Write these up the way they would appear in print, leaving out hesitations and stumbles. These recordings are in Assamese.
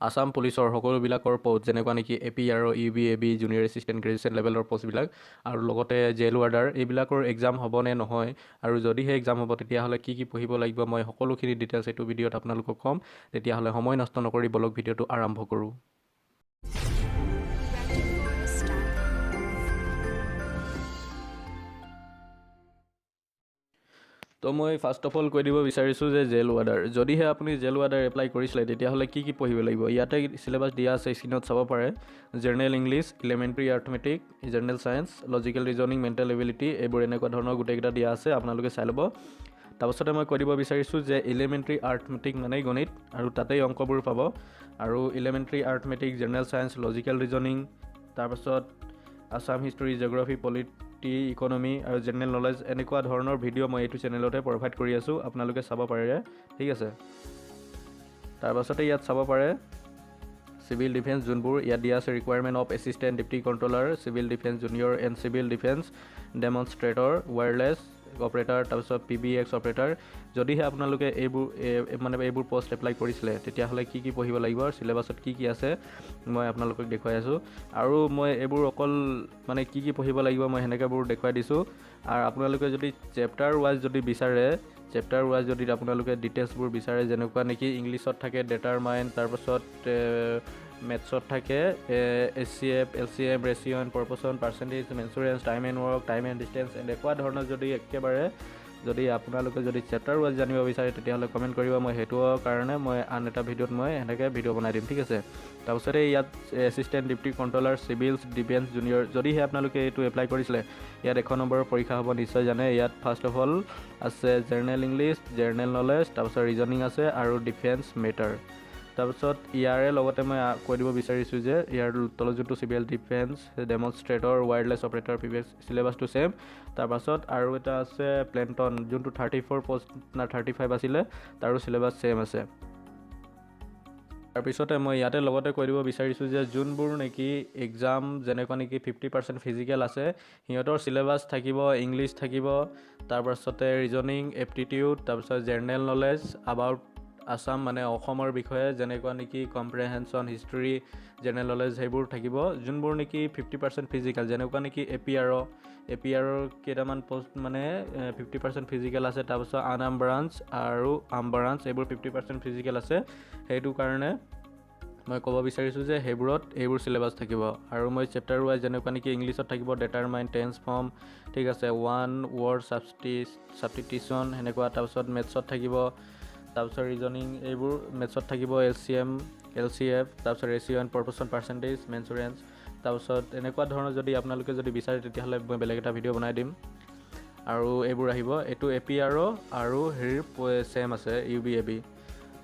আসাম পুলিচৰ সকলোবিলাকৰ পোষ্ট যেনেকুৱা নেকি APR UB AB junior assistant graduation লেভেলৰ পোষ্টবিলাক আৰু লগতে জেল ৱাৰ্ডাৰ এইবিলাকৰ এক্সাম হ'ব নে নহয় আৰু যদিহে এক্সাম হ'ব তেতিয়াহ'লে কি পঢ়িব লাগিব মই সকলোখিনি ডিটেইলছ এইটো ভিডিঅ'ত আপোনালোকক ক'ম। তেতিয়াহ'লে সময় নষ্ট নকৰি বলক ভিডিঅ'টো আৰম্ভ কৰোঁ। তো মই ফাৰ্ষ্ট অফ অল কৈ দিব বিচাৰিছোঁ যে জেল ৱাৰ্ডাৰ যদিহে আপুনি জেল ৱাৰ্ডাৰ এপ্লাই কৰিছিলে তেতিয়াহ'লে কি পঢ়িব লাগিব। ইয়াতে চিলেবাছ দিয়া আছে, স্ক্ৰীনত চাব পাৰে। General English, elementary arithmetic, general science, logical reasoning, mental ability এইবোৰ এনেকুৱা ধৰণৰ গোটেইকেইটা দিয়া আছে, আপোনালোকে চাই ল'ব। তাৰপাছতে মই কৈ দিব বিচাৰিছোঁ যে ইলেমেণ্টাৰী আৰ্থমেটিক মানেই গণিত আৰু তাতেই অংকবোৰ পাব। আৰু ইলেমেণ্টাৰী arithmetic, general science, logical reasoning, তাৰপাছত Assam history, geography, polity, economy আৰু জেনেৰেল নলেজ এনেকুৱা ধৰণৰ ভিডিঅ' মই এইটো চেনেলতে প্ৰভাইড কৰি আছোঁ, আপোনালোকে চাব পাৰে। ঠিক আছে, তাৰপাছতে ইয়াত চাব পাৰে চিভিল ডিফেন্স যোনবোৰ ইয়াত দিয়া আছে। Requirement of assistant deputy controller, civil defence junior and civil defence demonstrator, wireless operator, তাৰপিছত PBX অপাৰেটাৰ। যদিহে আপোনালোকে এইবোৰ পোষ্ট এপ্লাই কৰিছিলে তেতিয়াহ'লে কি পঢ়িব লাগিব আৰু চিলেবাছত কি আছে মই আপোনালোকক দেখুৱাই আছোঁ। আৰু মই এইবোৰ অকল কি পঢ়িব লাগিব মই সেনেকৈবোৰ দেখুৱাই দিছোঁ। আৰু আপোনালোকে যদি চেপ্টাৰ ৱাইজ যদি বিচাৰে, চেপ্টাৰ ৱাইজ যদি আপোনালোকে ডিটেইলছবোৰ বিচাৰে, যেনেকুৱা নেকি ইংলিছত থাকে ডেটাৰমাইন, তাৰপাছত মেথছত থাকে SCF, LCM, ratio' and proportion, percentage, mensuration, time and work, time and distance এনেকুৱা ধৰণৰ যদি একেবাৰে যদি আপোনালোকে যদি চেপ্টাৰ ৱাইজ জানিব বিচাৰে তেতিয়াহ'লে কমেণ্ট কৰিব। মই সেইটোৰ কাৰণে মই আন এটা ভিডিঅ'ত মই সেনেকৈ ভিডিঅ' বনাই দিম। ঠিক আছে, তাৰপিছতে ইয়াত assistant deputy controller, civil defence junior যদিহে আপোনালোকে এইটো এপ্লাই কৰিছিলে ইয়াত 1 নম্বৰৰ পৰীক্ষা হ'ব নিশ্চয় জানে। ইয়াত ফাৰ্ষ্ট অফ অল আছে জেনেৰেল ইংলিছ, জেনেৰেল নলেজ, তাৰপিছত ৰিজনিং আছে আৰু ডিফেন্স মেটাৰ। তাৰপিছত ইয়াৰে লগতে মই কৈ দিব বিচাৰিছোঁ যে ইয়াৰ তলত যোনটো civil defence demonstrator, wireless operator, PBX চিলেবাছটো ছেম। তাৰপাছত আৰু এটা আছে প্লেণ্টন যোনটো 34 পোষ্ট না 35 আছিলে, তাৰো চিলেবাছ ছেম আছে। তাৰপিছতে মই ইয়াতে লগতে কৈ দিব বিচাৰিছোঁ যে যোনবোৰ নেকি এক্সাম যেনেকুৱা নেকি 50% ফিজিকেল আছে সিহঁতৰ চিলেবাছ থাকিব, ইংলিছ থাকিব, তাৰপাছতে ৰিজনিং, এপ্টিটিউড, তাৰপিছত জেনেৰেল নলেজ এবাউট আছাম অসমৰ বিষয়ে যেনেকুৱা নেকি কম্প্ৰেহেনশ্যন, হিষ্ট্ৰী, জেনেৰেল নলেজ সেইবোৰ থাকিব। যোনবোৰ নেকি 50% ফিজিকেল যেনেকুৱা নেকি APR কেইটামান পোষ্ট 50% ফিজিকেল আছে, তাৰপিছত আনাম ব্ৰাঞ্চ আৰু আম ব্ৰাঞ্চ এইবোৰ 50% ফিজিকেল আছে। সেইটো কাৰণে মই ক'ব বিচাৰিছোঁ যে এইবোৰ চিলেবাছ থাকিব। আৰু মই চেপ্টাৰ ৱাইজ যেনেকুৱা নেকি ইংলিছত থাকিব ডেটাৰমাইন, টেন্স ফৰ্ম, ঠিক আছে, ওৱান ৱৰ্ড ছাবষ্টিটিউশ্যন সেনেকুৱা। তাৰপিছত মেথছত থাকিব, তাৰপিছত ৰিজনিং এইবোৰ মেথছত থাকিব LCM, LCF, তাৰপিছত ৰেচিঅ' এণ্ড প্ৰপ'ৰ্চন, পাৰ্চেণ্টেজ, মেঞ্চুৰেঞ্চ। তাৰপিছত এনেকুৱা ধৰণৰ যদি আপোনালোকে যদি বিচাৰে তেতিয়াহ'লে মই বেলেগ এটা ভিডিঅ' বনাই দিম। আৰু এইবোৰ আহিব, এইটো APR আৰু ছেম আছে UB AB।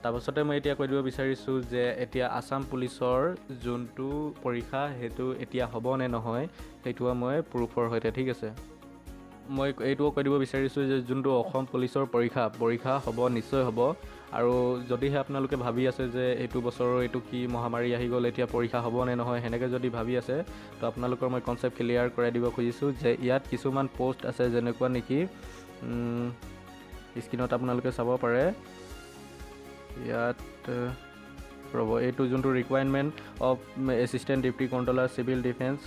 তাৰপাছতে মই এতিয়া কৈ দিব বিচাৰিছোঁ যে এতিয়া আছাম পুলিচৰ যোনটো পৰীক্ষা সেইটো এতিয়া হ'ব নে নহয় সেইটোও মই প্ৰুফৰ সৈতে। ঠিক আছে, মই এইটোও কৈ দিব বিচাৰিছোঁ যে যোনটো অসম পুলিচৰ পৰীক্ষা হ'ব, নিশ্চয় হ'ব। আৰু যদিহে আপোনালোকে ভাবি আছে যে এইটো বছৰৰ এইটো কি মহামাৰী আহি গ'ল এতিয়া পৰীক্ষা হ'ব নে নহয় সেনেকৈ যদি ভাবি আছে তো আপোনালোকৰ মই কনচেপ্ট ক্লিয়াৰ কৰাই দিব খুজিছোঁ যে ইয়াত কিছুমান পোষ্ট আছে যেনেকুৱা নেকি স্ক্ৰীনত আপোনালোকে চাব পাৰে। ইয়াত এইটো যোনটো requirement of assistant deputy controller, civil defence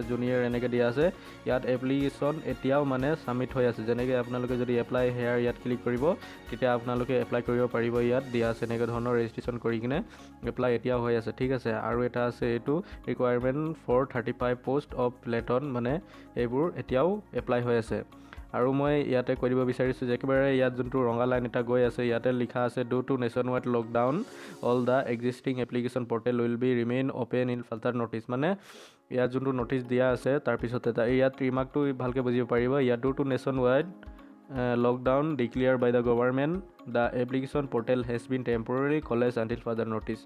junior এনেকৈ দিয়া আছে। ইয়াত এপ্লিকেশ্যন এতিয়াও ছাবমিট হৈ আছে। যেনেকৈ আপোনালোকে যদি এপ্লাই ইয়াত ক্লিক কৰিব তেতিয়া আপোনালোকে এপ্লাই কৰিব পাৰিব। ইয়াত দিয়া আছে এনেকৈ ধৰণৰ ৰেজিষ্ট্ৰেশ্যন কৰি কিনে এপ্লাই এতিয়াও হৈ আছে। ঠিক আছে, আৰু এটা আছে এইটো ৰিকুৱাৰমেণ্ট ফৰ 35 পোষ্ট অফ প্লেটন এইবোৰ এতিয়াও এপ্লাই হৈ আছে। আৰু মই ইয়াতে কৈ দিব বিচাৰিছোঁ যে একেবাৰে ইয়াত যোনটো ৰঙা লাইন এটা গৈ আছে ইয়াতে লিখা আছে do to nation wide lockdown all the existing application portal will be remain open in further notice. ইয়াত যোনটো ন'টিছ দিয়া আছে তাৰপিছত ইয়াত ৰিমাৰ্কটো ভালকৈ বুজিব পাৰিব। ইয়াত due to nation wide lockdown declared by the government the application portal has been temporary closed until further notice.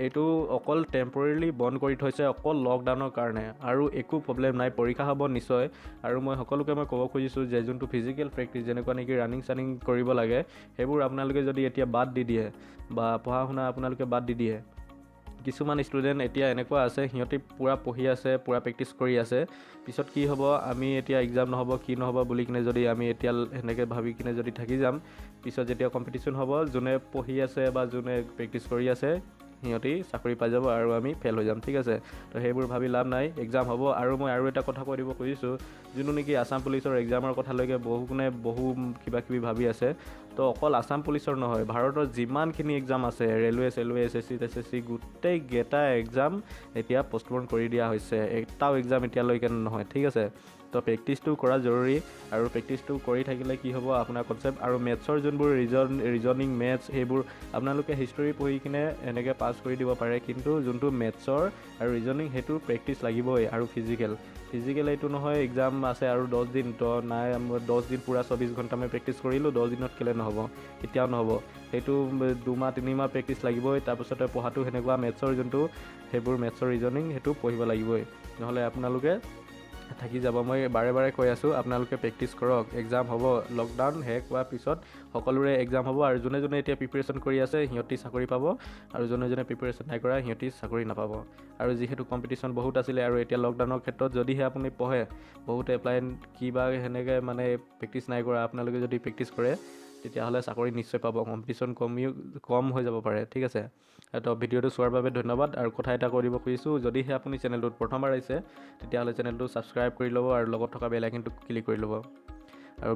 এইটো অকল টেম্পৰেৰীলি বন্ধ কৰি থৈছে অকল লকডাউনৰ কাৰণে, আৰু একো প্ৰব্লেম নাই, পৰীক্ষা হ'ব নিশ্চয়। আৰু মই সকলোকে ক'ব খুজিছোঁ যে যোনটো ফিজিকেল প্ৰেক্টিছ যেনেকুৱা নেকি ৰানিং কৰিব লাগে সেইবোৰ আপোনালোকে যদি এতিয়া বাদ দি দিয়ে বা পঢ়া শুনা আপোনালোকে বাদ দি দিয়ে। কিছুমান ষ্টুডেণ্ট এতিয়া এনেকুৱা আছে সিহঁতি পূৰা পঢ়ি আছে, পূৰা প্ৰেক্টিছ কৰি আছে, পিছত কি হ'ব আমি এতিয়া এক্সাম নহ'ব কি নহ'ব বুলি কিনে যদি আমি এতিয়া সেনেকৈ ভাবি কিনে যদি থাকি যাম, পিছত যেতিয়া কম্পিটিশ্যন হ'ব যোনে পঢ়ি আছে বা যোনে প্ৰেক্টিছ কৰি আছে সিহঁতি চাকৰি পাই যাব আৰু আমি ফেইল হৈ যাম, ঠিক আছে। তো সেইবোৰ ভাবি লাভ নাই, এক্সাম হ'ব। আৰু মই আৰু এটা কথা কৈ দিব খুজিছোঁ, যোনটো নেকি আছাম পুলিচৰ এক্সামৰ কথালৈকে বহু কিবা কিবি ভাবি আছে। তো অকল আছাম পুলিচৰ নহয়, ভাৰতৰ যিমানখিনি এক্সাম আছে, ৰেলৱে চেলৱে SSC গোটেইকেইটা এক্সাম এতিয়া পষ্টপন কৰি দিয়া হৈছে। এটাও এক্সাম এতিয়ালৈকে নহয়, ঠিক আছে। তো প্ৰেক্টিচটো কৰা জৰুৰী, আৰু প্ৰেক্টিচটো কৰি থাকিলে কি হ'ব, আপোনাৰ কনচেপ্ট আৰু মেথছৰ যোনবোৰ ৰিজনিং মেথছ সেইবোৰ আপোনালোকে হিষ্টৰী পঢ়ি কিনে এনেকৈ পাছ কৰি দিব পাৰে, কিন্তু যোনটো মেথছৰ আৰু ৰিজনিং সেইটো প্ৰেক্টিচ লাগিবই। আৰু ফিজিকেল এইটো নহয় এক্সাম আছে আৰু 10 দিন, তো নাই 10 দিন পূৰা 24 ঘণ্টা মই প্ৰেক্টিচ কৰিলোঁ, 10 দিনত কেলৈ নহ'ব, কেতিয়াও নহ'ব। সেইটো 2 মাহ 3 মাহ প্ৰেক্টিচ লাগিবই। তাৰপিছতে পঢ়াটো সেনেকুৱা মেথছৰ যোনটো সেইবোৰ মেথছৰ ৰিজনিং সেইটো পঢ়িব লাগিবই, নহ'লে আপোনালোকে থাকি যাব। মই বাৰে বাৰে কৈ আছোঁ, আপোনালোকে প্ৰেক্টিচ কৰক। এক্সাম হ'ব, লকডাউন শেষ হোৱাৰ পিছত সকলোৰে এক্সাম হ'ব, আৰু যোনে এতিয়া প্ৰিপেৰেশ্যন কৰি আছে সিহঁতি চাকৰি পাব, আৰু যোনে প্ৰিপেৰেশ্যন নাই কৰা সিহঁতি চাকৰি নাপাব। আৰু যিহেতু কম্পিটিশ্যন বহুত আছিলে, আৰু এতিয়া লকডাউনৰ ক্ষেত্ৰত যদিহে আপুনি পঢ়ে, বহুতে এপ্লাই কিবা সেনেকৈ মানে প্ৰেক্টিচ নাই কৰা, আপোনালোকে যদি প্ৰেক্টিচ কৰে তেতিয়াহ'লে চাকৰি নিশ্চয় পাব। কম্পিটিশ্যন কম হৈ যাব পাৰে, ঠিক আছে। তো ভিডিঅ'টো চোৱাৰ বাবে ধন্যবাদ। আৰু কথা এটা কৈ দিব খুজিছোঁ, যদিহে আপুনি চেনেলটোত প্ৰথমবাৰ আহিছে তেতিয়াহ'লে চেনেলটো ছাবস্ক্ৰাইব কৰি ল'ব, আৰু লগত থকা বেল আইকনটো ক্লিক কৰি ল'ব। আৰু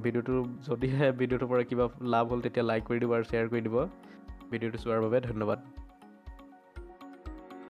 যদিহে ভিডিঅ'টোৰ পৰা কিবা লাভ হ'ল তেতিয়া লাইক কৰি দিব আৰু শ্বেয়াৰ কৰি দিব। ভিডিঅ'টো চোৱাৰ বাবে ধন্যবাদ।